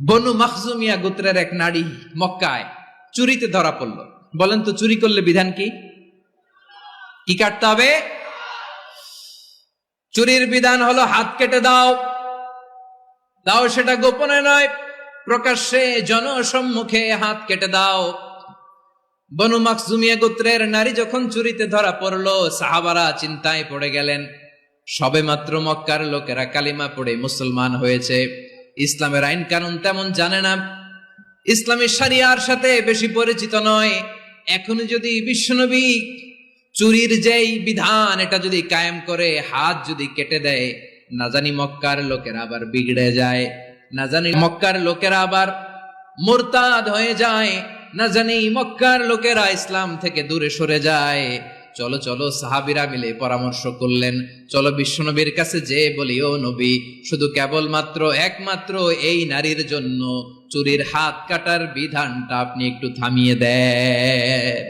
বনু মাখজুমিয়া গোত্রের এক নারী মক্কায় চুরিতে ধরা পড়ল। বলেন তো চুরি করলে বিধান কি? কি কাটতে হবে? চুরির বিধান হলো হাত কেটে দাও। তাও সেটা গোপনে নয়, প্রকাশ্যে জনসম্মুখে হাত কেটে দাও। বনু মাখজুমিয়া গোত্রের নারী যখন চুরিতে ধরা পড়লো, সাহাবারা চিন্তায় পড়ে গেলেন। সবেমাত্র মক্কার লোকেরা কালিমা পড়ে মুসলমান হয়েছে, ইসলামের আইন কানুন তেমন জানে না, ইসলামী শরিয়ার সাথে বেশি পরিচিত নয়। এখন যদি বিশ্বনবী চুরির যেই বিধান এটা যদি কায়েম করে হাত যদি কেটে দেয়, না জানি মক্কার লোকেরা আবার বিগড়ে যায়, না জানি মক্কার লোকেরা আবার মুরতাদ হয়ে যায়, না জানি মক্কার লোকেরা ইসলাম থেকে দূরে সরে যায়। চলো চলো, সাহাবীরা মিলে পরামর্শ করলেন, চলো বিশ্বনবীর কাছে যে বলি, ও নবী, শুধু কেবলমাত্র একমাত্র এই নারীর জন্য চুরির হাত কাটার বিধানটা আপনি একটু থামিয়ে দেন।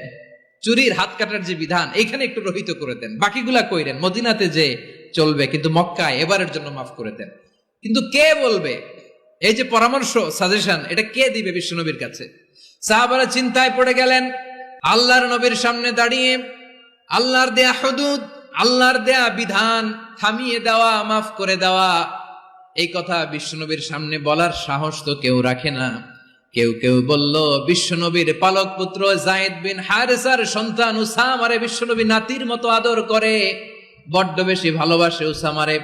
চুরির হাত কাটার যে বিধান এখানে একটু রহিত করে দেন, বাকিগুলা কইরেন মদিনাতে যে চলবে, কিন্তু মক্কায় এবারের জন্য মাফ করে দেন। কিন্তু কে বলবে? এই যে পরামর্শ, সাজেশন, এটা কে দিবে বিশ্বনবীর কাছে? সাহাবারা চিন্তায় পড়ে গেলেন। আল্লাহর নবীর সামনে দাঁড়িয়ে আল্লাহর দেয়া হুদুদ, আল্লাহর দেয়া বিধান থামিয়ে দেওয়া, মাফ করে দেওয়া, এই কথা বিশ্বনবীর সামনে বলার সাহস তো কেউ রাখে না। কেউ কেউ বলল, বিশ্বনবীর পালক পুত্র যায়েদ বিন হারেসার সন্তান উসামারে বিশ্বনবী নাতির মতো আদর করে, বড্ড বেশি ভালোবাসে উসামারে।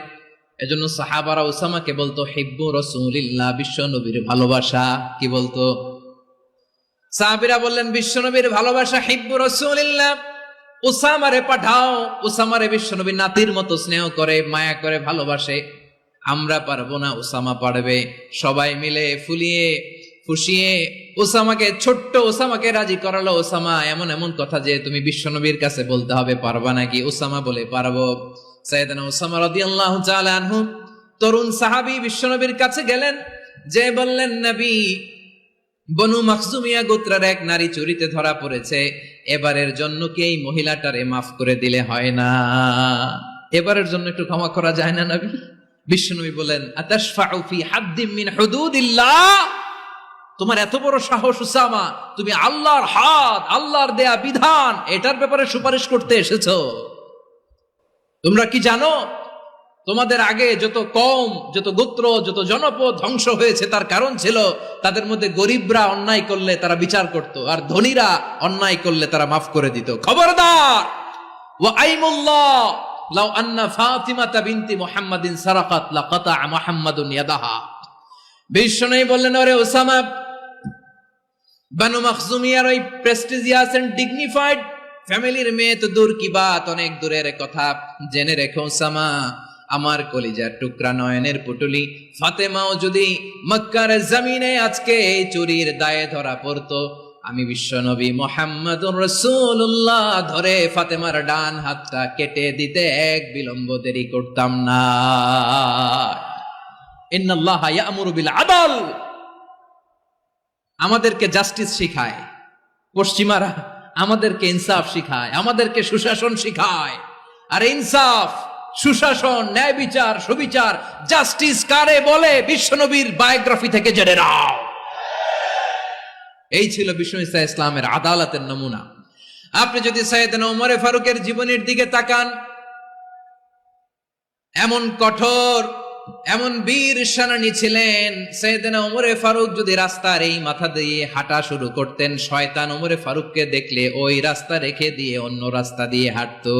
এজন্য সাহাবারা উসামাকে বলতো হিব্বু রাসূলিল্লাহ, বিশ্বনবীর ভালোবাসা। কি বলতো? সাহাবীরা বললেন, বিশ্বনবীর ভালোবাসা হিব্বু রাসূলিল্লাহ, উসামারে পাঠাও। উসামারে বিশ্বনবী নাতির মতো স্নেহ করে, মায়া করে, ভালোবাসে। আমরা পারবো না, উসামা পারবে। সবাই মিলে ফুলিয়ে ফুসিয়ে উসামাকে, ছোট্ট উসামাকে রাজি করালো। উসামা এমন এমন কথা যে তুমি বিশ্বনবীর কাছে বলতে হবে, পারবা নাকি? উসামা বলে, পারবো। সাইয়েদনা উসামা রাদিয়াল্লাহু তাআলা আনহু তরুণ সাহাবী বিশ্বনবীর কাছে গেলেন, যে বললেন, নবী, বনু মাখজুমিয়া গোত্রের এক নারী চুরিতে ধরা পড়েছে, এবারের জন্য কি এই মহিলাটারে মাফ করে দিলে হয় না? এবারের জন্য একটু ক্ষমা করা যায় না নবী? বিশ্বনবী বলেন, আতাশফাউ ফি হাদ্দিম মিন হুদুদিল্লাহ, তোমার এত বড় সাহস উসামা, তুমি আল্লাহর হাত, আল্লাহর দেয়া বিধান, এটার ব্যাপারে সুপারিশ করতে এসেছো? তোমরা কি জানো তোমাদের আগে যত কওম, যত গোত্র, যত জনপদ ধ্বংস হয়েছে তার কারণ ছিল তাদের মধ্যে গরিবরা অন্যায় করলে তারা বিচার করত, আর ধনীরা অন্যায় করলে তারা মাফ করে দিত। খবরদার! ওয়া আইমুল্লাহ লাউ আন্না ফাতিমাতা বিনতি মুহাম্মাদিন সারাকাত লাকাতা মুহাম্মাদুন ইয়াদাহা। বিশ্বনবী বললেন, ওরে ওসামা, বনু মাখজুমিয়ার ওই প্রেস্টিজিয়াস এন্ড ডিগনিফাইড ফ্যামিলির মেয়ে তো দূর কি বাত, অনেক দূরের কথা। জেনে রেখো ওসামা, আমার কলিজার টুকরা, নয়নের পুটুলি ফাতেমাও যদি মক্কার জমিনে আজকে এই চুরির দায়ে ধরা পড়তো, আমি বিশ্বনবী মুহাম্মাদুর রাসূলুল্লাহ ধরে ফাতেমার ডান হাতটা কেটে দিতে এক বিলম্ব দেরি করতাম না। ইন্নাল্লাহা ইয়া'মুরু বিল আদল, আমাদেরকে জাস্টিস শিখায় পশ্চিমারা, আমাদেরকে ইনসাফ শিখায়, আমাদেরকে সুশাসন শিখায়। আর ইনসাফ, সুশাসন, ন্যায় বিচার, সুবিচার, জাস্টিস কারে বলে বিশ্বনবীর বায়োগ্রাফি থেকে জেনে নাও। এই ছিল বিষ্ণু ঈসা ইসলামের আদালতের নমুনা। আপনি যদি সাইয়েদনা ওমরে ফারুকের জীবনের দিকে তাকান, এমন কঠোর, এমন বীর সেনানী ছিলেন। সাইয়েদনা ওমরে ফারুক যদি রাস্তার এই মাথা দিয়ে হাঁটা শুরু করতেন, শয়তান ওমরে ফারুককে দেখলে ওই রাস্তা রেখে দিয়ে অন্য রাস্তা দিয়ে হাঁটতো।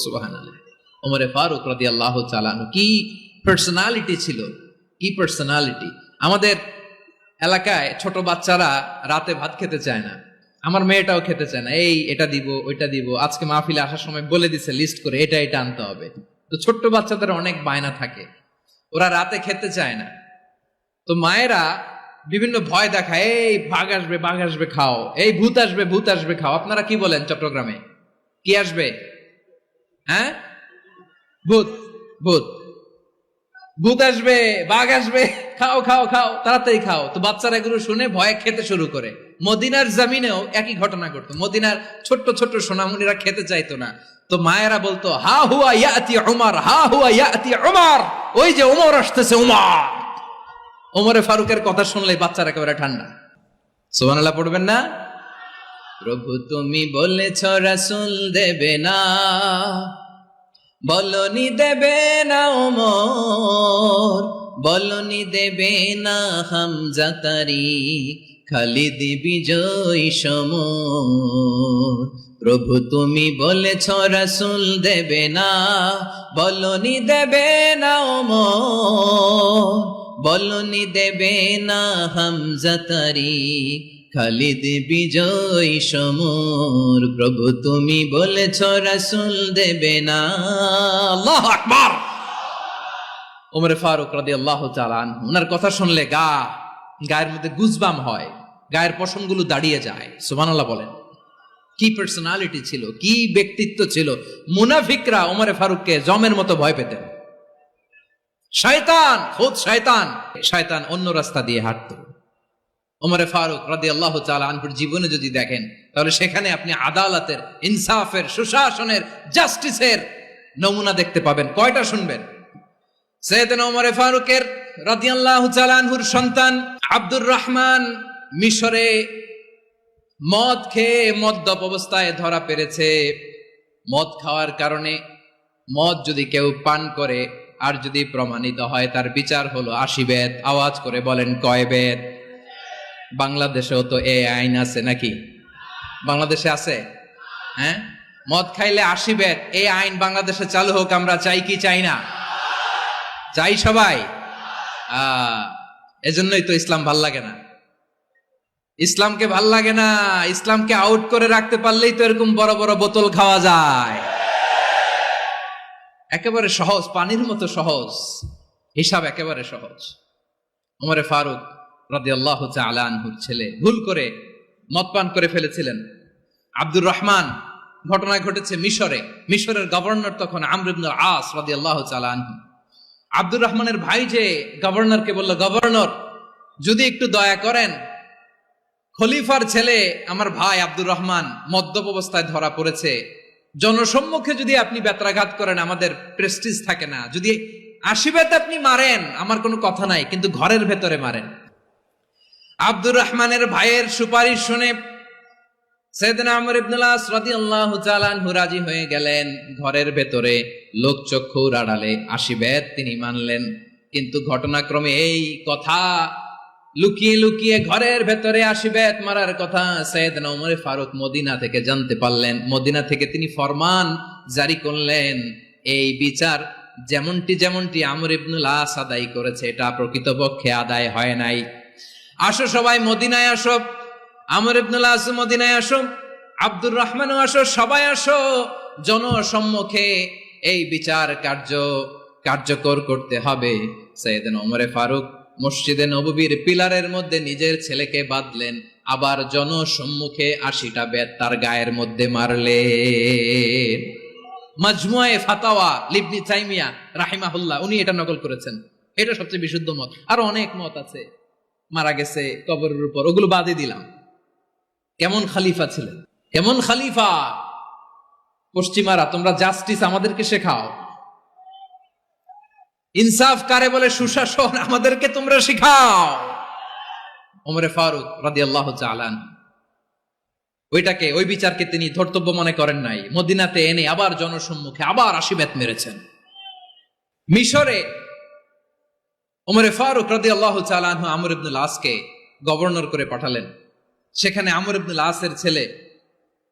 সুবহানাল্লাহ। ওমরে ফারুক রাদিয়াল্লাহু তাআলা আনহু কি পার্সোনালিটি ছিল, কি পার্সোনালিটি! আমাদের এলাকায় ছোট বাচ্চারা রাতে ভাত খেতে চায় না, আমার মেয়েটাও খেতে চায় না। এই এটা দিব, ওইটা দিব, আজকে মাহফিলে আসার সময় বলে দিছে লিস্ট করে এটা এটা আনতে হবে। তো ছোট্ট বাচ্চাদের অনেক বায়না থাকে, ওরা রাতে খেতে চায় না। তো মায়েরা বিভিন্ন ভয় দেখায়, এই বাঘ আসবে, বাঘ আসবে খাও, এই ভূত আসবে, ভূত আসবে খাও। আপনারা কি বলেন চট্টগ্রামে? কি আসবে? হ্যাঁ, ভূত, ভূত, ভূত আসবে, বাঘ আসবে, খাও খাও খাও, তাড়াতাড়ি খাও। তো বাচ্চারা এগুলো শুনে ভয়ে খেতে শুরু করে। মদিনার জমিনেও একই ঘটনা ঘটতো। মদিনার ছোট্ট ছোট্ট সোনামণিরা খেতে চাইতো না, তো মায়েরা বলতো, হা হুয়া ইয়াতি উমর, হা হুয়া ইয়াতি উমর, ওই যে উমর আসতেছে, উমর। ওমরে ফারুকের কথা শুনলে বাচ্চারা একেবারে ঠান্ডা। সুবহানাল্লাহ পড়বেন না? প্রভু তুমি বলেছ রাসূল দেবে না, বলনি দেবে না ওমর, বলনি দেবে না হামজা তারিক, খালিদ বিজয় সমর। প্রভু তুমি বলেছ রাসূল দেবে না, বলনি দেবে না ওমর, বলনি দেবে না হামজা তারিক, খালিদ বিজয় সমর। প্রভু তুমি বলেছ রাসূল দেবে না। আল্লাহু আকবার। ওমর ফারুক রাদিয়াল্লাহু তাআলা আনহু, ওনার কথা শুনলে গায়ের মধ্যে গুজবাম হয়, গায়ের পশমগুলো দাঁড়িয়ে যায়। সুবহানাল্লাহ বলেন। কি পার্সোনালিটি ছিল, কি ব্যক্তিত্ব ছিল। মুনাফিকরা ওমর ফারুককে জমের মতো ভয় পেতেন। শয়তান, খুদ শয়তান অন্য রাস্তা দিয়ে হাঁটতো। ওমর ফারুক রাদিয়াল্লাহু তাআলা আনহুর জীবনে যদি দেখেন, তাহলে সেখানে আপনি আদালতের, ইনসাফের, সুশাসনের, জাস্টিসের নমুনা দেখতে পাবেন। কয়টা শুনবেন? সাইয়েদনা ওমর ফারুকের রাদিয়াল্লাহু তাআলা আনহুর সন্তান আব্দুর রহমান মিশরে মদ খেয়ে মদ্যপ অবস্থায় ধরা পড়েছে। মদ খাওয়ার কারণে, মদ যদি কেউ পান করে আর যদি প্রমাণিত হয়, তার বিচার হলো 80 বেত। আওয়াজ করে বলেন কয় বেত? বাংলাদেশেও তো এই আইন আছে নাকি? বাংলাদেশে আছে? হ্যাঁ, মদ খাইলে 80 বেত, এই আইন বাংলাদেশে চালু হোক। আমরা চাই কি চাই না? চাই সবাই। এজন্যই তো ইসলাম ভাল লাগে না। ইসলামকে ভাল লাগে না। ইসলামকে আউট করে রাখতে পারলেই তো এরকম বড় বড় বোতল খাওয়া যায়। একেবারে সহজ, পানির মতো সহজ হিসাব, একেবারে সহজ। ওমর ফারুক রাদিয়াল্লাহু তাআলা আনহুর ছেলে ভুল করে মদ পান করে ফেলেছিলেন। আব্দুর রহমান, ঘটনা ঘটেছে মিশরে। মিশরের গভর্নর তখন আমর ইবনে আস রাদিয়াল্লাহু তাআলা আনহু। আব্দুর রহমানের ভাই যে গভর্নরকে বলল, গভর্নর যদি একটু দয়া করেন, খলিফার ছেলে আমার ভাই আব্দুর রহমান মদ্যপ অবস্থায় ধরা পড়েছে, জনসম্মুখে যদি আপনি বেত্রাঘাত করেন আমাদের প্রেস্টিজ থাকে না, যদি 80 বেত আপনি মারেন আমার কোনো কথা নাই, কিন্তু ঘরের ভেতরে মারেন। আব্দুর রহমানের ভাইয়ের সুপারিশ শুনে সাইয়েদনা আমর ইবনে আস রাদিয়াল্লাহু তাআলা আনহু রাজি হয়ে গেলেন। ঘরের ভেতরে লোকচক্ষুর আড়ালে 80 বেত তিনি মানলেন। কিন্তু ঘটনাক্রমে এই কথা লুকিয়ে লুকিয়ে ঘরের ভেতরে 80 বেত মারার কথা সাইয়েদনা ওমর ফারুক মদিনা থেকে জানতে পারলেন। মদিনা থেকে তিনি ফরমান জারি করলেন, এই বিচার যেমনটি আমর ইবনে আস আদায় করেছে, এটা প্রকৃতপক্ষে আদায় হয় নাই। আসো সবাই মদিনায় আসো, আমর ইবনে আস মদিনায় আসো, আব্দুর রহমানও আসো, সবাই আসো, জনসম্মুখে এই বিচার কার্যকর করতে হবে। সাইয়েদনা ওমর ফারুক মসজিদে নববীর পিলারের মধ্যে নিজের ছেলেকে বাঁধলেন, আবার জনসম্মুখে 80টা বেত তার গায়ের মধ্যে মারলেন। মাজমুয়ে ফাতাওয়া ইবনে তাইমিয়া রাহিমাহুল্লাহ উনি এটা নকল করেছেন। এটা সবচেয়ে বিশুদ্ধ মত। আরো অনেক মত আছে, মারা গেছে কবরের উপর, ওগুলো বাদই দিলাম। কেমন খলিফা ছিলেন, কেমন খলিফা! পশ্চিমারা তোমরা জাস্টিস আমাদেরকে শেখাও, ইনসাফ কারে বলে, সুশাসন আমাদেরকে তোমরা শিখাও। ওমর ফারুক রাদিয়াল্লাহু তাআলা ওই বিচারকে তিনি ধর্তব্য মনে করেন নাই। মদিনাতে এনে আবার জনসম্মুখে আবার 80 বেত মেরেছেন। মিশরে ওমর ফারুক রাদিয়াল্লাহু তাআলা আনহু আমর ইবনে আসকে গভর্নর করে পাঠালেন। সেখানে আমর ইবনে আসের ছেলে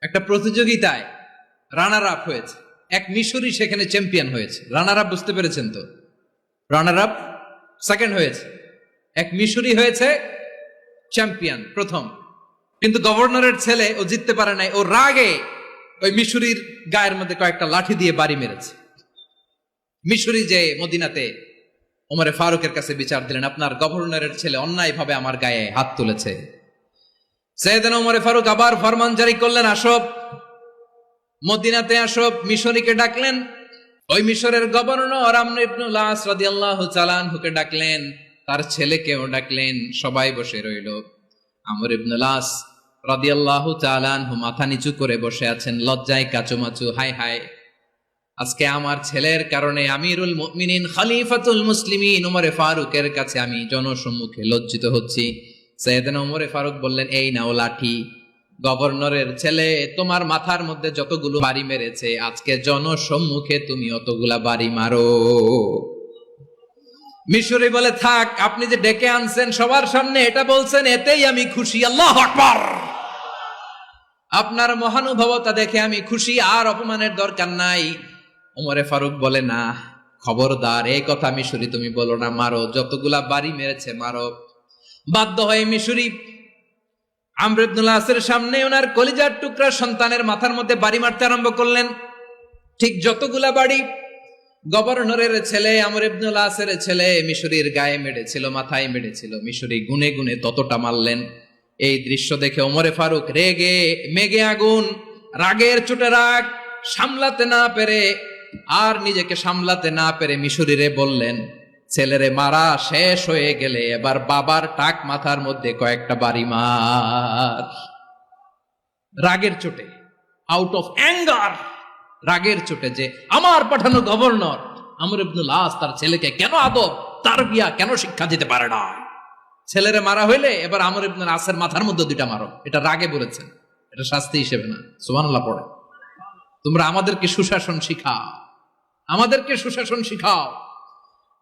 একটা প্রতিযোগিতায় রানার আপ হয়েছে। এক মিশরি সেখানে চ্যাম্পিয়ন হয়েছে। রানার আপ বুঝতে পেরেছেন তো? রানার আপ সেকেন্ড হয়েছে, এক মিশরি হয়েছে চ্যাম্পিয়ন প্রথম। কিন্তু গভর্নরের ছেলে ও জিততে পারে নাই। ও রাগে ওই মিশরির গায়ের মধ্যে কয়েকটা লাঠি দিয়ে বাড়ি মেরেছে। মিশরি যে মদিনাতে ওমর ফারুকের কাছে বিচার দিলেন, আপনার গভর্নরের ছেলে অন্যায়ভাবে আমার গায়ে হাত তুলেছে। সাইয়েদনা ওমর ফারুক আবার ফরমান জারি করলেন, আসো মদিনাতে আসো। মিশরীকে ডাকলেন। ওই মিশরের গভর্নর আমর ইবনে আস রাদিয়াল্লাহু তাআলা আনহুকে ডাকলেন, তার ছেলেকেও ডাকলেন। সবাই বসে রইল। আমর ইবনে আস রাদিয়াল্লাহু তাআলা আনহু মাথা নিচু করে বসে আছেন, লজ্জায় কাচুমাচু। হায় হায়, আজকে আমার ছেলের কারণে আমিরুল মুমিনিন খলিফাতুল মুসলিমিন ওমরে ফারুকের কাছে আমি জনসম্মুখে লজ্জিত হচ্ছি। সাইয়েদনা ওমরে ফারুক বললেন, এই নাও লাঠি, গভর্নরের ছেলে তোমার মাথার মধ্যে যতগুলো বাড়ি মেরেছে আজকে জনসম্মুখে তুমি অতগুলা বাড়ি মারো। মিশরি বলে, থাক, আপনি যে ডেকে আনছেন সবার সামনে এটা বলছেন, এতেই আমি খুশি। আল্লাহু আকবার। আপনার মহানুভবতা দেখে আমি খুশি, আর অপমানের দরকার নাই। ওমরে ফারুক বলে, না, খবরদার, এই কথা মিশরি তুমি বলো না, মারো, যতগুলা বাড়ি মেরেছে মারো। বাধ্য হয়ে মিশরি আমর ইবনুল আসের সামনে ওনার কলিজার টুকরা সন্তানের মাথার মধ্যে বাড়ি মারতে আরম্ভ করলেন। ঠিক যতগুলা বাড়ি গভর্নরের ছেলে আমর ইবনুল আসের ছেলে মিশরির গায়ে মেরেছিল, মাথায় মেরেছিল, মিশরি গুনে গুনে ততটা মারলেন। এই দৃশ্য দেখে ওমরে ফারুক রেগে মেগে আগুন, রাগের চোটে রাগ সামলাতে না পেরে, আর নিজেকে সামলাতে না পেরে মিশরিরে বললেন, ছেলেরে মারা শেষ হয়ে গেলে এবার বাবার টাক মাথার মধ্যে কয়েকটা বাড়ি মার। রাগের চোটে, আউট অফ অ্যাঙ্গার, রাগের চোটে, যে আমার পাঠানো গভর্নর আমর ইবনুল আস তার ছেলেকে কেন আদব তারবিয়া কেন শিক্ষা দিতে পারে না, ছেলেরে মারা হইলে এবার আমর ইবনুল আসের মাথার মধ্যে দুইটা মারো। এটা রাগে বলেছেন, এটা শাস্তি হিসেবে না। সুবহানাল্লাহ পড়ে। তোমরা আমাদেরকে সুশাসন শিখাও, আমাদেরকে সুশাসন শিখাও।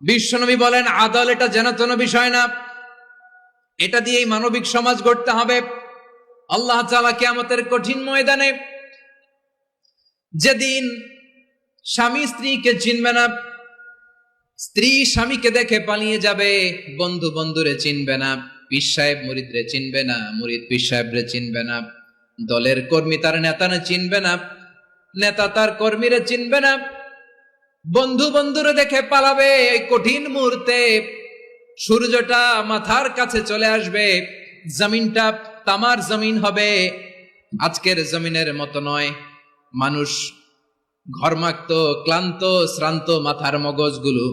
বিশ্বনবী বলেন, আদল এটা যেন তেন বিষয় না, এটা দিয়েই মানবিক সমাজ গড়তে হবে। আল্লাহ তাআলা কিয়ামতের কঠিন ময়দানে, যেদিন স্বামী স্ত্রীকে চিনবে না, স্ত্রী স্বামীকে দেখে পালিয়ে যাবে, বন্ধু বন্ধুরে চিনবে না, পীর সাহেব মুরিদরে চিনবে না, মুরিদ পীর সাহেবরে চিনবে না, দলের কর্মী তার নেতারে চিনবে না, নেতা তার কর্মীরে চিনবে না, বন্ধু বন্ধুরে দেখে পালাবে। এই কঠিন মুহূর্তে সূর্যটা মাথার কাছে চলে আসবে, জমিনটা তামার জমিন হবে, আজকের জমিনের মতো নয়। মানুষ ঘর্মাক্ত, ক্লান্ত, শ্রান্ত মাথার মগজগুলো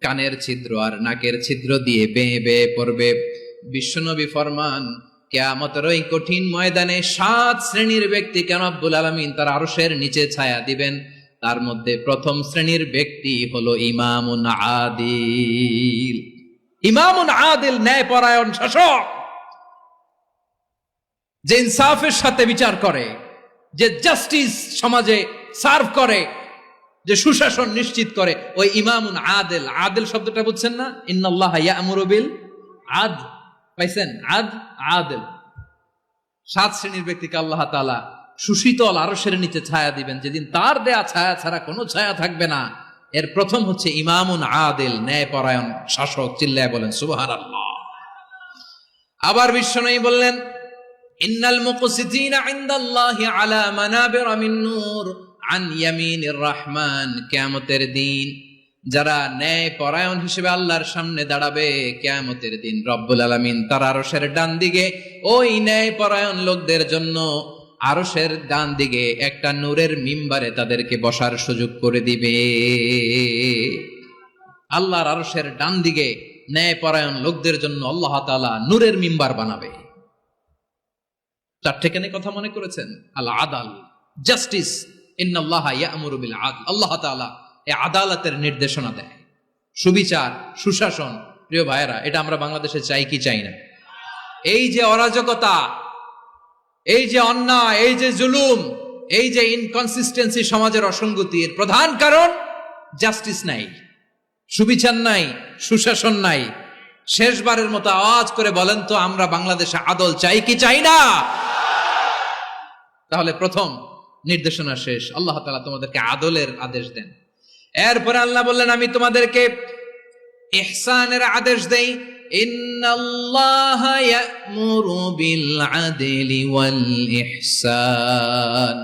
কানের ছিদ্র আর নাকের ছিদ্র দিয়ে বেয়ে বেয়ে পড়বে। বিশ্বনবী ফরমান, কিয়ামতের ওই কঠিন ময়দানে 7 শ্রেণীর ব্যক্তিকে রব্বুল আলামিন তার আরশের নিচে ছায়া দিবেন। তার মধ্যে প্রথম শ্রেণীর ব্যক্তি হলো ইমামুন আদিল। ইমামুন আদিল, ন্যায়পরায়ণ শাসক, যে ইনসাফের সাথে বিচার করে, যে জাস্টিস সমাজে সার্ভ করে, যে সুশাসন নিশ্চিত করে, ওই ইমামুন আদিল। আদিল শব্দটা বুঝছেন না? ইন্নাল্লাহা ইয়া'মুরু বিল আদল, পাইছেন? আদিল। 7 শ্রেণীর ব্যক্তিকে আল্লাহ তাআলা সুশীতল আরশের নিচে ছায়া দিবেন, যেদিন তার দেয়া ছায়া ছাড়া কোনো ছায়া থাকবে না। এর প্রথম হচ্ছে ইমামুন আদিল, ন্যায়পরায়ণ শাসক। চিল্লায় বলেন সুবহানাল্লাহ। আবার বিশ্বনবী বললেন, ইন্নাল মুকসিতিনা ইনদাল্লাহি আলা মানাবিরা মিন নূর আন ইয়ামিনির রহমান। কিয়ামতের দিন যারা ন্যায়পরায়ণ হিসেবে আল্লাহর সামনে দাঁড়াবে, কিয়ামতের দিন রব্বুল আলামিন তার আরশের ডান দিকে ওই ন্যায়পরায়ণ লোকদের জন্য আরশের ডান দিকে একটা নূরের মিম্বারে তাদেরকে বসার সুযোগ করে দিবে। আল্লাহর আরশের ডান দিকে ন্যায়পরায়ণ লোকদের জন্য আল্লাহ তাআলা নূরের মিম্বার বানাবে। 4টে কেন কথা মনে করেছেন? আল আদাল, জাস্টিস। ইন্নাল্লাহা ইয়া'মুরু বিল আদল। আল্লাহ তাআলা এই আদালতের নির্দেশনা দেয়, সুবিচার, সুশাসন। প্রিয় ভাইয়েরা, এটা আমরা বাংলাদেশে চাই কি চাই না? এই যে অরাজকতা, এই যে অন্যায়, এই যে জুলুম, এই যে ইনকনসিস্টেন্সি, সমাজের অসঙ্গতি, এর প্রধান কারণ জাস্টিস নাই, সুবিচার নাই, সুশাসন নাই। শেষবারের মতো আওয়াজ করে বলেন তো, আমরা বাংলাদেশে আদল চাই কি চাই না? তাহলে প্রথম নির্দেশনা শেষ। আল্লাহ তাআলা তোমাদেরকে আদলের আদেশ দেন। এরপরে আল্লাহ বললেন, আমি তোমাদেরকে ইহসানের আদেশ দেই। ইন্নাল্লাহা ইয়া'মুরু বিল আদলি ওয়াল ইহসান।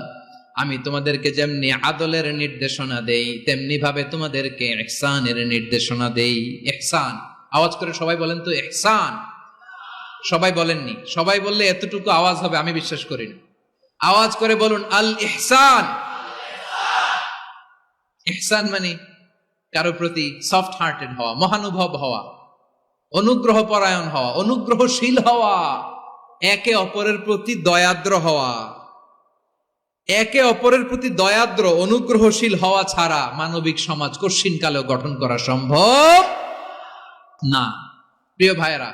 আমি তোমাদেরকে যেমনি আদলের নির্দেশনা দেই, তেমনি ভাবে তোমাদেরকে ইহসানের নির্দেশনা দেই। ইহসান, আওয়াজ করে সবাই বলেন তো ইহসান। সবাই বলেননি, সবাই বললে এতটুকু আওয়াজ হবে আমি বিশ্বাস করি না। আওয়াজ করে বলুন আল ইহসান। ইহসান মানে কারো প্রতি সফট হার্টেড হওয়া, মহানুভব হওয়া, অনুগ্রহ পরায়ণ হওয়া, অনুগ্রহশীল হওয়া, একে অপরের প্রতি দয়াদ্র হওয়া। একে অপরের প্রতি দয়াদ্র অনুগ্রহশীল হওয়া ছাড়া মানবিক সমাজ কশিনকালেও গঠন করা সম্ভব না। প্রিয় ভাইয়েরা,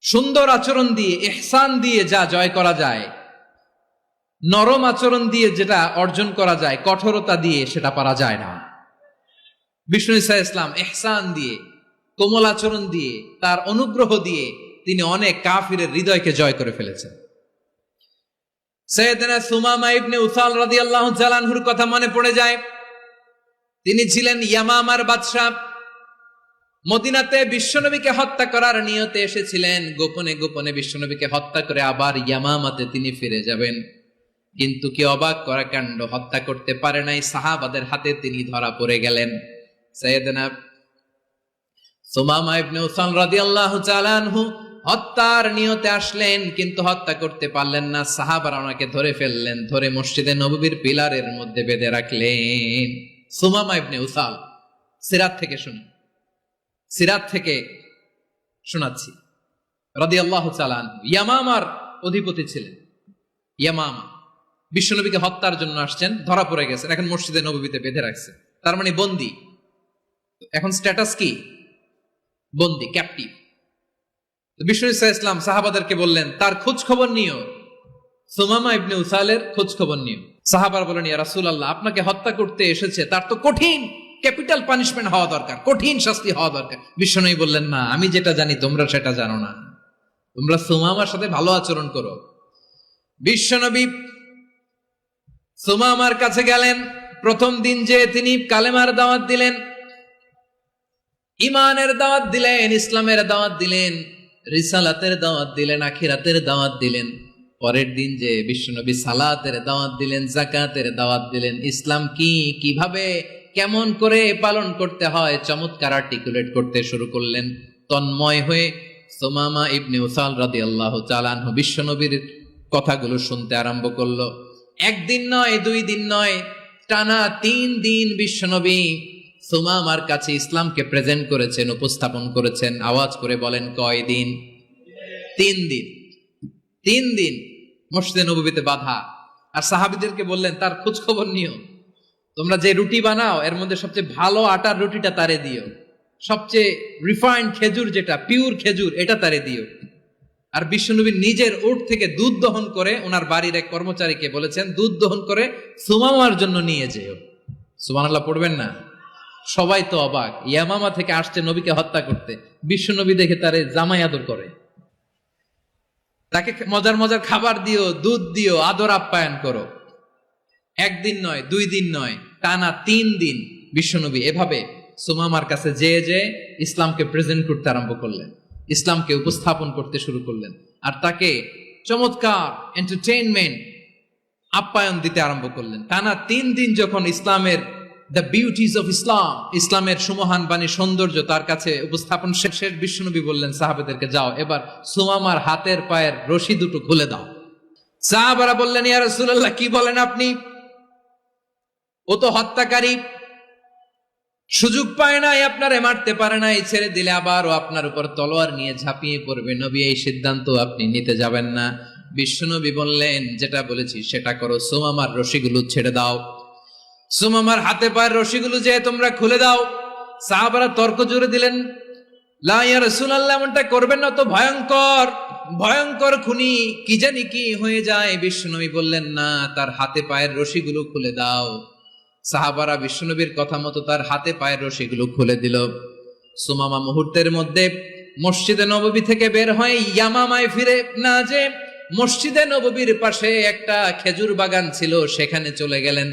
সুন্দর আচরণ দিয়ে, ইহসান দিয়ে যা জয় করা যায়, নরম আচরণ দিয়ে যেটা অর্জন করা যায়, কঠোরতা দিয়ে সেটা পারা যায় না। বিষ্ণু ঈসা ইসলাম ইহসান দিয়ে, কোমল আচরণ দিয়ে, তার অনুগ্রহ দিয়ে তিনি অনেক কাফিরের হৃদয়কে জয় করে ফেলেছেন। সাইয়েদনা সুমামা ইবনে উসাল রাদিয়াল্লাহু তাআলা আনহুর কথা মনে পড়ে যায়। তিনি ছিলেন ইয়ামামার বাদশা। মদিনাতে বিশ্বনবীকে হত্যা করার নিয়তে এসেছিলেন। গোপনে গোপনে বিশ্বনবীকে হত্যা করে আবার ইয়ামামাতে তিনি ফিরে যাবেন। কিন্তু কি অবাক করা কাণ্ড, হত্যা করতে পারে নাই, সাহাবাদের হাতে তিনি ধরা পড়ে গেলেন। সাইয়েদনা সুমামা ইবনে উসাল রাদিয়াল্লাহু তাআলা আনহু হত্যার নিয়তে আসলেন, কিন্তু হত্যা করতে পারলেন না। সাহাবারা ওনাকে ধরে ফেললেন, ধরে মসজিদে নববীর পিলারের মধ্যে বেঁধে রাখলেন। সুমামা ইবনে উসাল, সিরাত থেকে শুনি, সিরাত থেকে শোনাচ্ছি রাদিয়াল্লাহু তাআলা আনহু। ইয়ামামার অধিপতি ছিলেন। ইয়ামামা বিশ্বনবীকে হত্যার জন্য আসছেন, ধরা পড়ে গেছেন, এখন মসজিদে নববীতে বেঁধে রাখছে, তার মানে বন্দী। এখন স্ট্যাটাস কি? বন্দী, ক্যাপটিভ। বিষ্ণু ঈসা ইসলাম সাহাবাদেরকে বললেন, তার খোঁজ খবর নিও, সুমামা ইবনে উসালের খোঁজ খবর নিও। সাহাবারা বলেন, ইয়া রাসূলুল্লাহ, আপনাকে হত্যা করতে এসেছে, তার তো কঠিন ক্যাপিটাল পানিশমেন্ট হওয়া দরকার, কঠিন শাস্তি হওয়া দরকার। বিশ্বনবী বললেন, না, আমি যেটা জানি তোমরা সেটা জানো না, তোমরা সুমামার সাথে ভালো আচরণ করো। বিশ্বনবী সুমামার কাছে গেলেন। প্রথম দিন যে তিনি কালেমার দাওয়াত দিলেন, ঈমানের দাওয়াত দিলেন, ইসলামের দাওয়াত দিলেন, রিসালাতের দাওয়াত দিলেন, আখিরাতের দাওয়াত দিলেন। পরের দিন যে বিশ্বনবী সালাতের দাওয়াত দিলেন, যাকাতের দাওয়াত দিলেন, ইসলাম কি, কিভাবে, কেমন করে পালন করতে হয় চমৎকার আর্টিকুলেট করতে শুরু করলেন। তন্ময় হয়ে সুমামা ইবনে উসাল রাদিয়াল্লাহু তাআলা আনহু বিশ্বনবীর কথাগুলো শুনতে আরম্ভ করলো। একদিন নয়, 2 দিন নয়, টানা 3 দিন বিশ্বনবী সুমামার কাছে ইসলামকে প্রেজেন্ট করেছেন, উপস্থাপন করেছেন। আওয়াজ করে বলেন, কয় দিন? 3 দিন। 3 দিন মসজিদে নববীতে বাঁধা। আর সাহাবীদেরকে বললেন, তার খোঁজ খবর নিও, তোমরা যে রুটি বানাও এর মধ্যে সবচেয়ে ভালো আটার রুটিটা তারে দিও, সবচেয়ে রিফাইন্ড খেজুর, যেটা পিওর খেজুর, এটা তারে দিও। আর বিশ্বনবী নিজের উট থেকে দুধ দহন করে ওনার বাড়ির এক কর্মচারীকে বলেছেন, দুধ দহন করে সুমামার জন্য নিয়ে যেও। সুবহানাল্লাহ পড়বেন না? সবাই তো অবাক, ইয়ামামা থেকে আসছে নবীকে হত্যা করতে, বিশ্বনবী দেখে তারে জামাই আদর করে, তাকে মজার মজার খাবার দিও, দুধ দিও, আদর আপ্যায়ন করো। 1 দিন নয়, 2 দিন নয়, টানা 3 দিন বিশ্বনবী এভাবে সুমামার কাছে যে ইসলামকে প্রেজেন্ট করতে আরম্ভ করলেন, ইসলামকে উপস্থাপন করতে শুরু করলেন। আর তাকে চমৎকার এন্টারটেইনমেন্ট, আপ্যায়ন দিতে আরম্ভ করলেন। টানা 3 দিন যখন ইসলামের দ্য বিউটিজ অফ ইসলাম, ইসলামের সুমহান বাণী, সৌন্দর্য তার কাছে উপস্থাপন শেষের বিশ্বনবী বললেন সাহাবাদেরকে, যাও এবার সুমামার হাতের পায়ের রশি দুটো খুলে দাও। সাহাবারা বললেন, ইয়া রাসূলুল্লাহ, কি বলেন আপনি? ও তো হত্যাকারী, সুযোগ পায় নাই, আপনারে মারতে পারে নাই, ছেড়ে দিলে আবার ও আপনার উপর তলোয়ার নিয়ে ঝাঁপিয়ে পড়বে। নবী, এই সিদ্ধান্ত আপনি নিতে যাবেন না। বিশ্বনবী বললেন, যেটা বলেছি সেটা করো, সুমামার রশিগুলো ছেড়ে দাও, সুমামার হাতে পায়ের রশিগুলো যে তোমরা খুলে দাও। সাহাবারা তর্ক জুড়ে দিলেন, লা ইয়া রাসূলুল্লাহ, এমনটা করবেন না, তো ভয়ঙ্কর, ভয়ঙ্কর খুনি, কি জানি কি হয়ে যায়। বিশ্বনবী বললেন, না, তার হাতে পায়ের রশিগুলো খুলে দাও। সাহাবারা বিশ্বনবীর কথা মতো তার হাতে পায়ের রশিগুলো খুলে দিল। সুমামা মুহূর্তের মধ্যে মসজিদে নববী থেকে বের হয়ে ইয়ামামায় ফিরে না যে মসজিদে নববীর পাশে একটা খেজুর বাগান ছিল, সেখানে চলে গেলেন।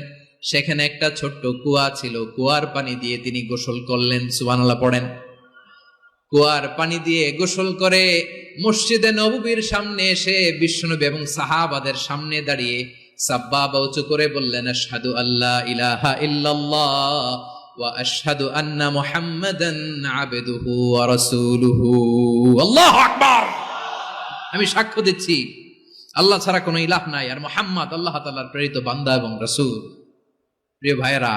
সেখানে একটা ছোট্ট কুয়া ছিল, কুয়ার পানি দিয়ে তিনি গোসল করলেন। সুবহানাল্লাহ পড়েন। কুয়ার পানি দিয়ে গোসল করে মসজিদে নববীর সামনে এসে বিশ্বনবী এবং সাহাবাদের সামনে দাঁড়িয়ে সাব্বাবা উঁচু করে বললেন, আশহাদু আল্লা ইলাহা ইল্লাল্লাহ ওয়া আশহাদু আন্না মুহাম্মাদান আবদুহু ওয়া রাসূলুহু। আল্লাহু আকবার। আমি সাক্ষ্য দিচ্ছি আল্লাহ ছাড়া কোনো ইলাহ নাই, আর মুহাম্মদ আল্লাহ তাআলার প্রেরিত বান্দা এবং রাসূল। প্রিয় ভাইয়েরা,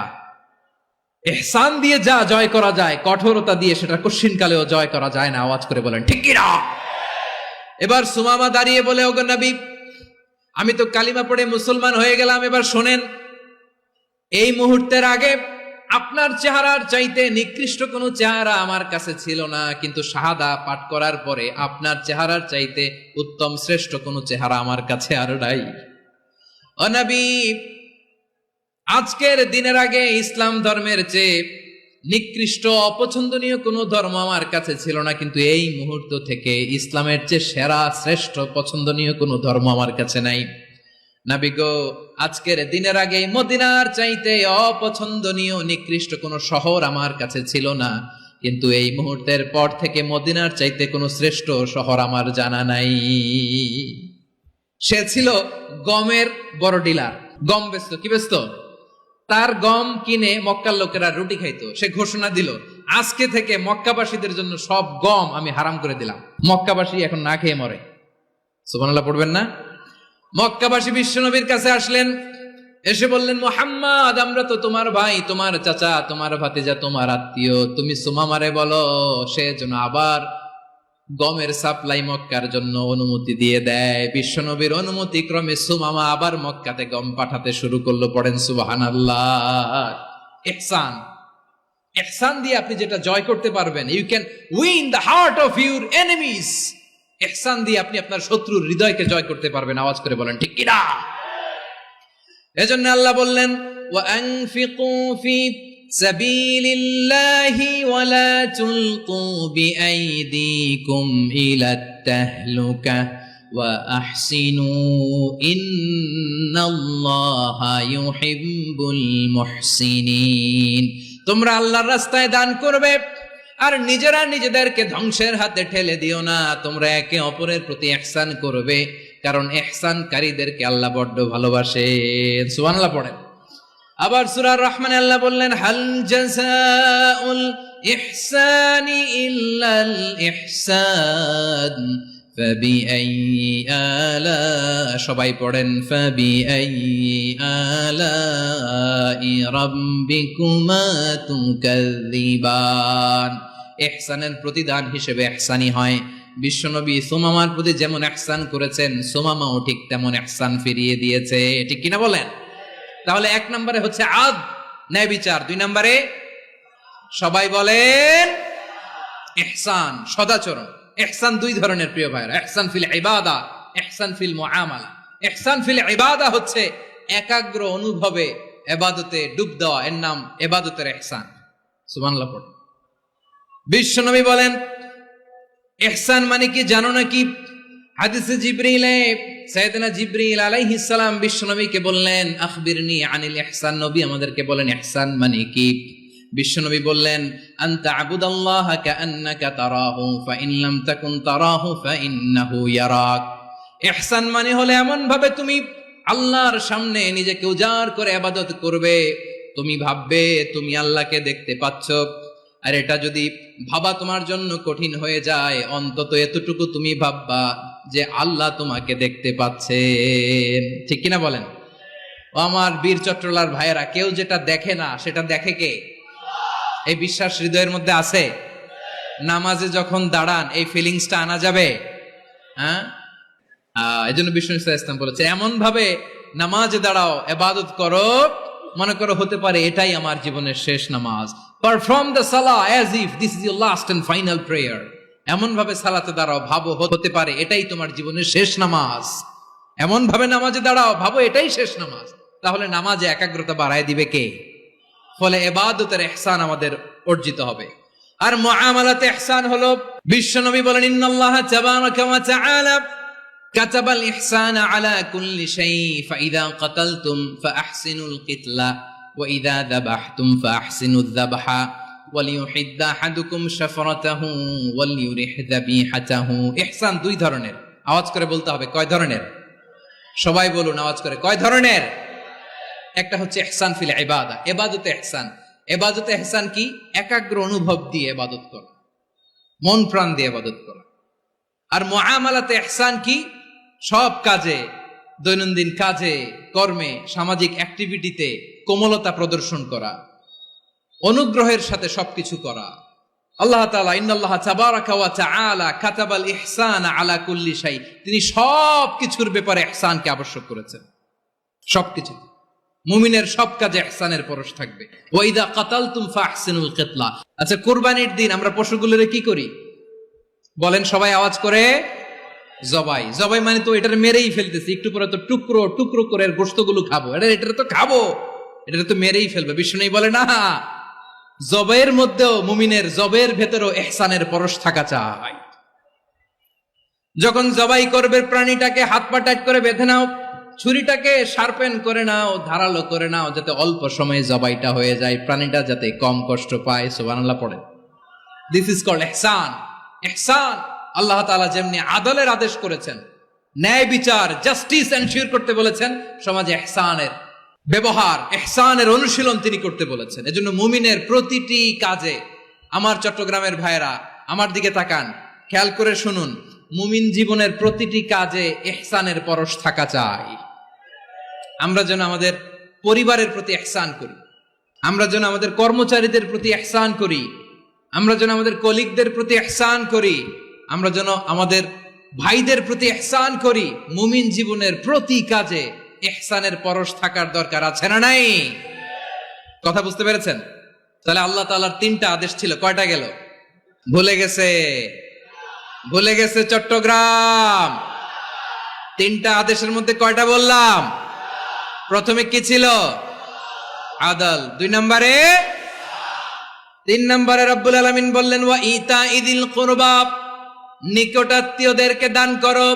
ইহসান দিয়ে যা জয় করা যায়, কঠোরতা দিয়ে সেটা কঠিনকালেও জয় করা যায় না। আওয়াজ করে বলেন ঠিক কি না? এবার সুমামা দাঁড়িয়ে বলে, ওগো নবী, আমি তো কালিমা পড়ে মুসলমান হয়ে গেলাম, এবার শোনেন, এই মুহূর্তের আগে আপনার চেহারার চাইতে নিকৃষ্ট কোনো চেহারা আমার কাছে ছিল না, কিন্তু শাহাদা পাঠ করার পরে আপনার চেহারার চাইতে উত্তম শ্রেষ্ঠ কোনো চেহারা আমার কাছে আর নাই। ও নবী, আজকের দিনের আগে ইসলাম ধর্মের চেয়ে নিকৃষ্ট অপছন্দনীয় কোনো ধর্ম আমার কাছে ছিল না, কিন্তু এই মুহূর্ত থেকে ইসলামের চেয়ে সেরা শ্রেষ্ঠ পছন্দনীয় কোনো ধর্ম আমার কাছে নাই। নবী গো, আজকের দিনের আগে মদিনার চাইতে অপছন্দনীয় নিকৃষ্ট কোনো শহর আমার কাছে ছিল না, কিন্তু এই মুহূর্তের পর থেকে মদিনার চাইতে কোনো শ্রেষ্ঠ শহর আমার জানা নাই। সে ছিল গমের বড় ডিলার, গম বেচত। কি বেচত? তার গম কিনে মক্কার লোকেরা রুটি খাইতো। সে ঘোষণা দিল, আজকে থেকে মক্কাবাসীদের জন্য সব গম আমি হারাম করে দিলাম, মক্কাবাসী এখন না খেয়ে মরে। সুবহানাল্লাহ পড়বেন না? মক্কাবাসী বিশ্বনবীর কাছে আসলেন, এসে বললেন, মুহাম্মদ, আমরা তো তোমার ভাই, তোমার চাচা, তোমার ভাতিজা, তোমার আত্মীয়, তুমি সুমামারে বলো সে যেন আবার গমের সাপ্লাই মক্কার জন্য অনুমতি দিয়ে দেয়। বিশ্বনবীর অনুমতি ক্রমে সুমামা আবার মক্কাতে গম পাঠাতে শুরু করলো। পড়েন সুবহানাল্লাহ। ইহসান, ইহসান দিয়ে আপনি যেটা জয় করতে পারবেন, you can win the heart of your enemies. ইহসান দিয়ে আপনি আপনার শত্রুর হৃদয়কে জয় করতে পারবেন। আওয়াজ করে বলেন ঠিক কিনা? এজন্য আল্লাহ বললেন, ওয়া আনফিকু ফি সাবিলিল্লাহি ওয়া লা তুলকু বিআইদিকুম ইলাত তাহলুকা ওয়া আহসিনু ইন্নাল্লাহা ইউহিব্বুল মুহসিনিন। তোমরা আল্লাহর রাস্তায় দান করবে আর নিজেরা নিজেদেরকে ধ্বংসের হাতে ঠেলে দিও না। তোমরা একে অপরের প্রতি ইহসান করবে, কারণ ইহসানকারীদেরকে আল্লাহ বড্ড ভালোবাসেন। সুবহানাল্লাহ পড়েন। আবার সূরা রহমানে আল্লাহ বললেন, হাল জাযাউল ইহসানি ইল্লাল ইহসান ফাবিআইয়ি আলা, সবাই পড়েন, ফাবিআইয়ি আলাই রাব্বিকুমা তুকাযযিবান। ইহসানের প্রতিদান হিসেবে ইহসানি হয়। বিশ্বনবী সুমামার প্রতি যেমন ইহসান করেছেন, সুমামাও ঠিক তেমন ইহসান ফিরিয়ে দিয়েছে। ঠিক কিনা বলেন? তাহলে এক নম্বরে হচ্ছে আদ, ন্যায় বিচার। দুই নম্বরে সবাই বলেন ইহসান, সদাচরণ। ইহসান দুই ধরনের প্রিয় ভাইরা, ইহসান ফিল ইবাদা, ইহসান ফিল মুআমালা। ইহসান ফিল ইবাদা হচ্ছে একাগ্র অনুভবে ইবাদতে ডুব দেওয়া, এর নাম ইবাদতের ইহসান। সুবহানাল্লাহ পড়ুন। বিশ্বনবী বলেন ইহসান মানে কি জানো নাকি? হাদিসে জিবরিলে সাইয়েদনা জিবরিল আলাইহিস সালাম বিশ্বনবীকে বললেন, আখবিরনি আনিল ইহসান। নবী আমাদেরকে বলেন ইহসান মানে কি? বিশ্বনবী বললেন, আনতা আবুদাল্লাহা কাআন্নাকা তারাহু ফাইন লাম তাকুন তারাহু ফাইন্নাহু ইয়ারাক। ইহসান মানে হলো এমন ভাবে তুমি আল্লাহর সামনে নিজেকে উজাড় করে ইবাদত করবে, তুমি ভাববে তুমি আল্লাহকে দেখতে পাচ্ছ। আর এটা যদি ভাবা তোমার জন্য কঠিন হয়ে যায়, অন্তত এতটুকু তুমি ভাববা যে আল্লাহ তোমাকে দেখতে পাচ্ছেন। ঠিক কিনা বলেন? ও আমার বীর চট্টলার ভাইয়েরা, কেউ যেটা দেখে না সেটা দেখে কে? এই বিশ্বাস হৃদয়ের মধ্যে আছে? নামাজে যখন দাঁড়ান এই ফিলিংসটা আনা যাবে? হ্যাঁ, এই জন্য বিষ্ণু ইসলাম বলেছে এমন ভাবে নামাজে দাঁড়াও, ইবাদত করো, মনে করো হতে পারে এটাই আমার জীবনের শেষ নামাজ। Perform the salah as if this is your last and final prayer. এমন ভাবে সালাতে দাঁড়াও, ভাবো হতে পারে এটাই তোমার জীবনের শেষ নামাজ। এমন ভাবে নামাজে দাঁড়াও, ভাবো এটাই শেষ নামাজ। তাহলে নামাজে একাগ্রতা বাড়ায় দিবে কে? ফলে ইবাদতের ইহসান আমাদের অর্জিত হবে। আর মুআমালাতে ইহসান হলো, বিশ্বনবী বলেন, ইন্নাল্লাহা তাবারাকা ওয়া তাআলা কাতাবাল ইহসানা আলা কুল্লি শাই ফাইদা কাতালতুম ফাআহসিনুল কিতলা ওয়া ইযা যাবাহতুম ফাআহসিনুয যাবহা ওয়ালিউহিদ্দা আহাদুকুম শাফরাতাহু ওয়ালিউরিহ যাবিহাতাহু। ইহসান দুই ধরনের। আওয়াজ করে বলতে হবে কয় ধরনের? সবাই বলুন আওয়াজ করে, কয় ধরনের? একটা হচ্ছে ইহসান ফিল ইবাদা, ইবাদতে ইহসান। ইবাদতে ইহসান কি? একাগ্র অনুভব দিয়ে ইবাদত করা, মন প্রাণ দিয়ে ইবাদত করা। আর মুআমালাতে ইহসান কি? সব কাজে, দৈনন্দিন কাজে, কর্মে, সামাজিক অ্যাক্টিভিটিতে কোমলতা প্রদর্শন করা, অনুগ্রহের সাথে সবকিছু করা, আল্লাহ তাআলা ইন্নাল্লাহ তাবারাকা ওয়া তাআলা কাতাবাল ইহসানা আলা কুল্লি শাই, তিনি সব কিছুর ব্যাপারে ইহসানকে আবশ্যক করেছেন। সবকিছু মুমিনের সব কাজে ইহসানের পরশ থাকবে। ওয়া ইযা কাতালতুম ফাহসিনুল কিতলা। আচ্ছা, কুরবানির দিন আমরা পশুগুলোরে কি করি বলেন সবাই আওয়াজ করে? জবাই। জবাই মানে তো এটার মেরেই ফেলতেছি, একটু পরে তো টুকরো টুকরো করে গোশতগুলো খাবো, এটা তো খাবো, এটা তো মেরেই ফেলবে। বিষ্ণু বলে না, জবের মধ্যেও মুমিনের জবের ভেতরেও ইহসানের পরশ থাকা চাই। যখন জবাই করবে প্রাণীটাকে হাত পা টাইট করে বেঁধে নাও, ছুরিটাকে শার্পেন করে নাও, ধারালো করে নাও, যাতে অল্প সময়ে জবাইটা হয়ে যায়, প্রাণীটা যাতে কম কষ্ট পায়। সুবহানাল্লাহ পড়ে। দিস ইজ কল্ড ইহসান। ইহসান আল্লাহ তাআলা যেমনি আদলের আদেশ করেছেন, ন্যায় বিচার জাস্টিস এনশিওর করতে বলেছেন, সমাজে ইহসানের ব্যবহার, ইহসানের অনুশীলন তিনি করতে বলেছেন। এজন্য মুমিনের প্রতিটি কাজে, আমার চট্টগ্রামের ভাইয়েরা আমার দিকে তাকান, খেয়াল করে শুনুন, মুমিন জীবনের প্রতিটি কাজে ইহসানের পরশ থাকা চাই। আমরা যেন আমাদের পরিবারের প্রতি ইহসান করি, আমরা যেন আমাদের কর্মচারীদের প্রতি ইহসান করি, আমরা যেন আমাদের কলিগদের প্রতি ইহসান করি, আমরা যেন আমাদের ভাইদের প্রতি ইহসান করি। মুমিন জীবনের প্রতি কাজে ইহসানের পরশ থাকার দরকার আছে না নাই? কথা বুঝতে পেরেছেন? তাহলে আল্লাহ তাআলার তিনটা আদেশ ছিল, কয়টা গেল? ভুলে গেছে, ভুলে গেছে চট্টগ্রাম। তিনটা আদেশের মধ্যে কয়টা বললাম? প্রথমে কি ছিল? আদল। 2 নম্বরে, 3 নম্বরে রব্বুল আলামিন বললেন ওয়া ইতাইদিল কুরবা, নিকটাত্মীয়দেরকে দান করো,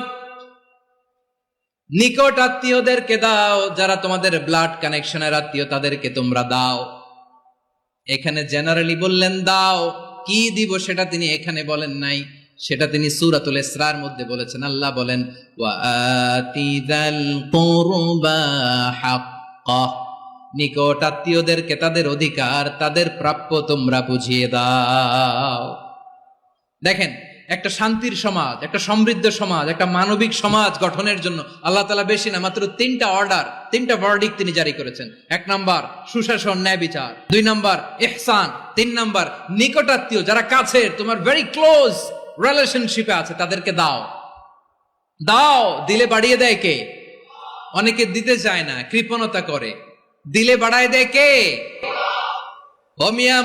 নিকট আত্মীয়দেরকে দাও, যারা তোমাদের ব্লাড কানেকশনের আত্মীয় তাদেরকে তোমরা দাও। এখানে জেনারেলি বললেন দাও, কি দিব সেটা তিনি এখানে বলেন নাই, সেটা তিনি সূরাতুল ইসরার মধ্যে বলেছেন। আল্লাহ বলেন ওয়া আতিদাল কুরবা হাক্কা, নিকট আত্মীয়দেরকে তাদের অধিকার, তাদের প্রাপ্য তোমরা বুঝিয়ে দাও। দেখেন, একটা শান্তির সমাজ, একটা সমৃদ্ধ সমাজ, একটা মানবিক সমাজ গঠনের জন্য আল্লাহ তাআলা বেশি না, মাত্র 3টা অর্ডার, 3টা ভার্ডিক্ট তিনি জারি করেছেন। 1 নাম্বার সুশাসন, ন্যায় বিচার। 2 নাম্বার ইহসান। 3 নাম্বার নিকটাত্মীয়, যারা কাছের, তোমার ভেরি ক্লোজ রিলেশনশিপে আছে, তাদেরকে দাও। দাও, দিলে বাড়িয়ে দেয় কে? অনেকে দিতে চায় না, কৃপণতা করে। দিলে বাড়ায় দেয় কে?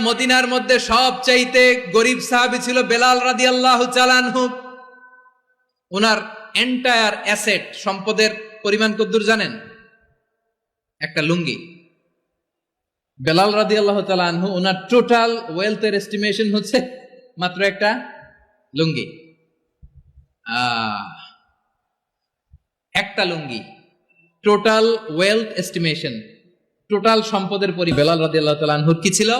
মদিনার মধ্যে সবচাইতে গরিব সাহাবী ছিল বেলাল রাদিয়াল্লাহু তাআলা আনহু। ওনার এন্টায়ার অ্যাসেট, সম্পদের পরিমাণ কতদূর জানেন? একটা লুঙ্গি। বেলাল রাদিয়াল্লাহু তাআলা আনহু, ওনার টোটাল ওয়েলথের এস্টিমেশন হচ্ছে মাত্র একটা লুঙ্গি। একটা লুঙ্গি, টোটাল ওয়েলথ এস্টিমেশন, টোটাল সম্পদের পরি বেলাল রাদিয়াল্লাহু তাআলা আনহু কি ছিল?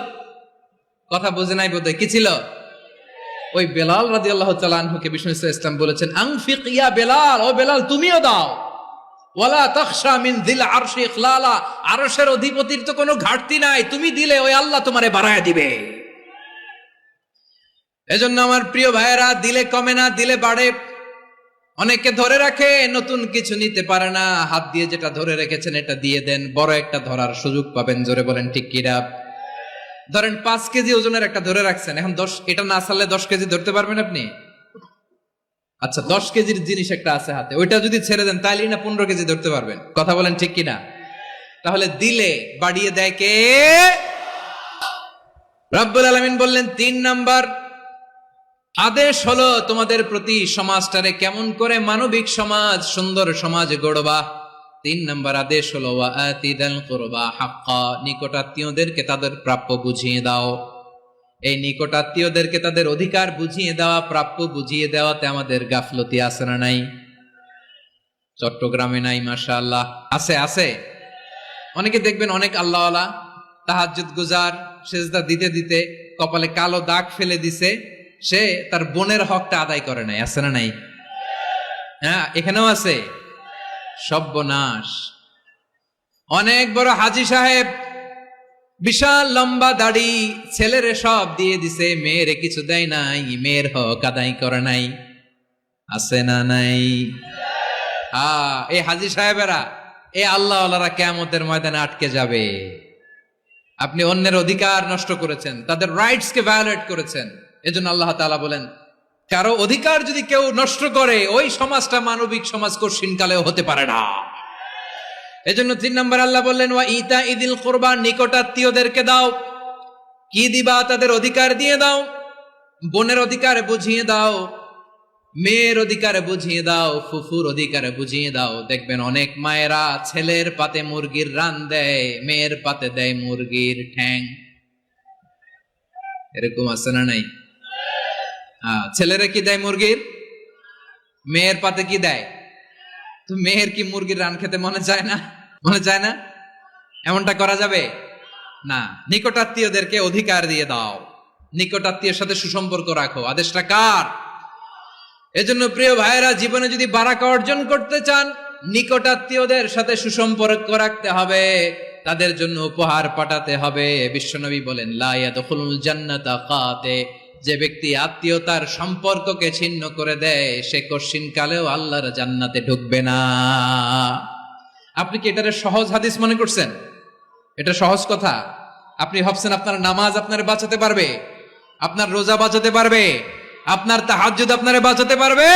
কথা বোঝে নাই বোধহয়, কি ছিল? ওই বেলাল রাদিয়াল্লাহু তাআলা আনহুকে বিষ্ণু ইসলাম বলেছেন আনফিক ইয়া বেলাল, ও বেলাল তুমিও দাও। ওয়ালা তাখশা মিন যিল আরশি ইখলালা, আরশের অধিপতির তো কোনো ঘাটতি নাই, তুমি দিলে ওই আল্লাহ তোমারে বাড়ায় দিবে। এজন্য আমার প্রিয় ভাইয়েরা, দিলে কমে না, দিলে বাড়ে। অনেকে ধরে রাখে, নতুন কিছু নিতে পারে না, হাত দিয়ে যেটা ধরে রেখেছেন এটা দিয়ে দেন, বড় একটা ধরার সুযোগ পাবেন। জোরে বলেন ঠিক কিনা? ধরেন 5 কেজি ওজনের একটা ধরে রাখছেন, এখন 10, এটা না ছাড়লে 10 কেজি ধরতে পারবেন আপনি? আচ্ছা, 10 কেজির জিনিস একটা আছে হাতে, ওইটা যদি ছেড়ে দেন তাইলেই না 15 কেজি ধরতে পারবেন। কথা বলেন ঠিক কিনা? তাহলে দিলে বাড়িয়ে দেয় কে? রব্বুল আলামিন বললেন 3 নাম্বার আদেশ হলো তোমাদের প্রতি সমাজটারে কেমন করে মানবিক সমাজ, সুন্দর সমাজ গড়বা। 3 নাম্বার আদেশ হলো ওয়া আতিদাল কুরবা হাক্কা, নিকটাত্মীয়দেরকে তাদের প্রাপ্য বুঝিয়ে দাও। এই নিকটাত্মীয়দেরকে তাদের অধিকার বুঝিয়ে দেওয়া, প্রাপ্য বুঝিয়ে দেওয়াতে আমাদের গাফলতি আছে না নাই? চট্টগ্রামে নাই? মাশাআল্লাহ আছে, আছে। অনেকে দেখবেন অনেক আল্লাহওয়ালা, তাহাজ্জুদ গুজার, সেজদা দিতে দিতে কপালে কালো দাগ ফেলে দিছে, সে তার বোনের হকটা আদায় করে নাই। আছে না নাই? হ্যাঁ, এখানেও আছে। সর্বনাশ। অনেক বড় হাজী সাহেব, বিশাল লম্বা দাড়ি, ছেলেরে সব দিয়ে দিছে, মেয়েরে কিছু দেয় নাই, মেয়ের হক আদায় করে নাই। আছে না নাই? এই হাজী সাহেবেরা, এই আল্লাহওয়ালারা কিয়ামতের ময়দানে আটকে যাবে। আপনি অন্যের অধিকার নষ্ট করেছেন, তাদের রাইটস কে ভায়োলেট করেছেন, এজন্য আল্লাহ তাআলা বলেন, কারো অধিকার যদি কেউ নষ্ট করে ওই সমাজটা মানবিক সমাজ কঠিনকালেও হতে পারে না। এজন্য 3 নম্বর আল্লাহ বললেন, ওয়া ইতা ইদিল কুরবা, নিকটাত্মীয়দেরকে দাও। কি দিবা? তাদের অধিকার দিয়ে দাও। বোনের অধিকার বুঝিয়ে দাও, মেয়ের অধিকার বুঝিয়ে দাও, ফুফুর অধিকার বুঝিয়ে দাও। দেখবেন অনেক মায়েরা ছেলের পাতে মুরগির রান দেয়, মেয়ের পাতে দেয় মুরগির ঠ্যাং। এরকম আছে না নাই? ছেলেরা কি দেয়? মুরগির। মেয়ের পাতে কি দেয়? তো মেয়ের কি মুরগির রান খেতে মনে চায় না? মনে চায় না? এমনটা করা যাবে না। নিকটাত্মীয়দেরকে অধিকার দিয়ে দাও, নিকটাত্মীয়ের সাথে সুসম্পর্ক রাখো। আদেশটা কার? এজন্য প্রিয় ভাইয়েরা, জীবনে যদি বারাকা অর্জন করতে চান, নিকটাত্মীয়দের সাথে সুসম্পর্ক রাখতে হবে, তাদের জন্য উপহার পাঠাতে হবে। বিশ্বনবী বলেন, লা ইয়াদখুলুল জান্নাতা কাতে, যে ব্যক্তি আত্মীয়তার সম্পর্ককে ছিন্ন করে দেয় সে কঠিনকালেও আল্লাহর জান্নাতে ঢুকবে না। আপনি কি এটারে সহজ হাদিস মনে করছেন? এটা সহজ কথা? আপনি ভাবছেন আপনার নামাজ আপনারে বাঁচাতে পারবে, আপনার রোজা বাঁচাতে পারবে, আপনার তাহাজ্জুদ আপনারে বাঁচাতে পারবে?